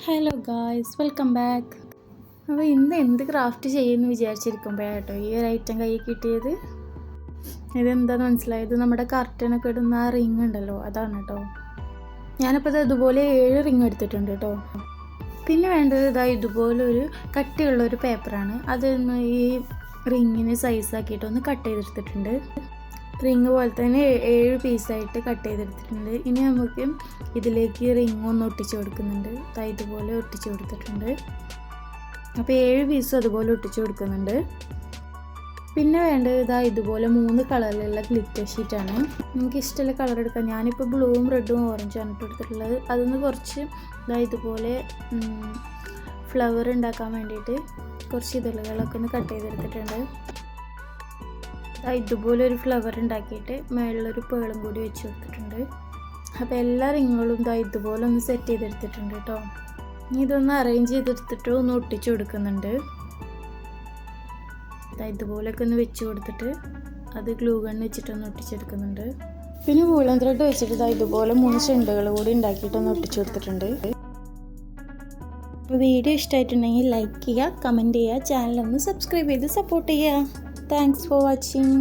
Hello guys, welcome back. അപ്പോൾ ഇന്ന് എന്ത് ക്രാഫ്റ്റ് ചെയ്യുമെന്ന് വിചാരിച്ചിരിക്കുമ്പോഴാട്ടോ ഈ ഒരു ഐറ്റം കയ്യിൽ കിട്ടിയത്. ഇതെന്താണെന്ന് മനസ്സിലായത്, നമ്മുടെ കർട്ടനൊക്കെ ഇടുന്ന ആ റിങ് ഉണ്ടല്ലോ, അതാണ് കേട്ടോ. ഞാനിപ്പോൾ ഇത് ഇതുപോലെ 7 റിങ് എടുത്തിട്ടുണ്ട് കേട്ടോ. പിന്നെ വേണ്ടത് ഇതുപോലൊരു കട്ടിയുള്ളൊരു പേപ്പറാണ്. അതൊന്ന് ഈ റിങ്ങിന് സൈസാക്കിയിട്ടൊന്ന് കട്ട് ചെയ്തെടുത്തിട്ടുണ്ട്. റിങ് പോലെ തന്നെ 7 പീസായിട്ട് കട്ട് ചെയ്തെടുത്തിട്ടുണ്ട്. ഇനി നമുക്ക് ഇതിലേക്ക് റിങ് ഒന്ന് ഒട്ടിച്ച് കൊടുക്കുന്നുണ്ട്. ഇതുപോലെ ഒട്ടിച്ച് കൊടുത്തിട്ടുണ്ട്. അപ്പോൾ 7 പീസും അതുപോലെ ഒട്ടിച്ച് കൊടുക്കുന്നുണ്ട്. പിന്നെ വേണ്ടത് ഇതുപോലെ 3 കളറിലുള്ള ഗ്ലിറ്റർ ഷീറ്റാണ്. നിങ്ങൾക്ക് ഇഷ്ടമുള്ള കളർ എടുക്കാം. ഞാനിപ്പോൾ ബ്ലൂവും റെഡും ഓറഞ്ചും ആണ് എടുത്തിട്ടുള്ളത്. അതൊന്ന് കുറച്ച് ഇതുപോലെ ഫ്ലവർ ഉണ്ടാക്കാൻ വേണ്ടിയിട്ട് കുറച്ച് ഇതളുകളൊക്കെ ഒന്ന് കട്ട് ചെയ്തെടുത്തിട്ടുണ്ട്. ഇതുപോലെ ഒരു ഫ്ലവർ ഉണ്ടാക്കിയിട്ട് മേളിലൊരു പേളും കൂടി വെച്ച് കൊടുത്തിട്ടുണ്ട്. അപ്പോൾ എല്ലാ റിങ്ങുകളും ഇതുപോലെ ഒന്ന് സെറ്റ് ചെയ്തെടുത്തിട്ടുണ്ട് കേട്ടോ. ഇനി ഇതൊന്ന് അറേഞ്ച് ചെയ്തെടുത്തിട്ട് ഒന്ന് ഒട്ടിച്ചു കൊടുക്കുന്നുണ്ട്. ഇതുപോലെയൊക്കെ ഒന്ന് വെച്ച് കൊടുത്തിട്ട് അത് ഗ്ലൂ ഗൺ വെച്ചിട്ടൊന്ന് ഒട്ടിച്ചെടുക്കുന്നുണ്ട്. പിന്നെ വൂളൻ ത്രെഡ് വെച്ചിട്ട് ഇതുപോലെ 3 ചെണ്ടുകൾ കൂടി ഉണ്ടാക്കിയിട്ടൊന്ന് ഒട്ടിച്ചു കൊടുത്തിട്ടുണ്ട്. അപ്പോൾ വീഡിയോ ഇഷ്ടമായിട്ടുണ്ടെങ്കിൽ ലൈക്ക് ചെയ്യുക, കമൻറ്റ് ചെയ്യുക, ചാനലൊന്ന് സബ്സ്ക്രൈബ് ചെയ്ത് സപ്പോർട്ട് ചെയ്യുക. Thanks for watching.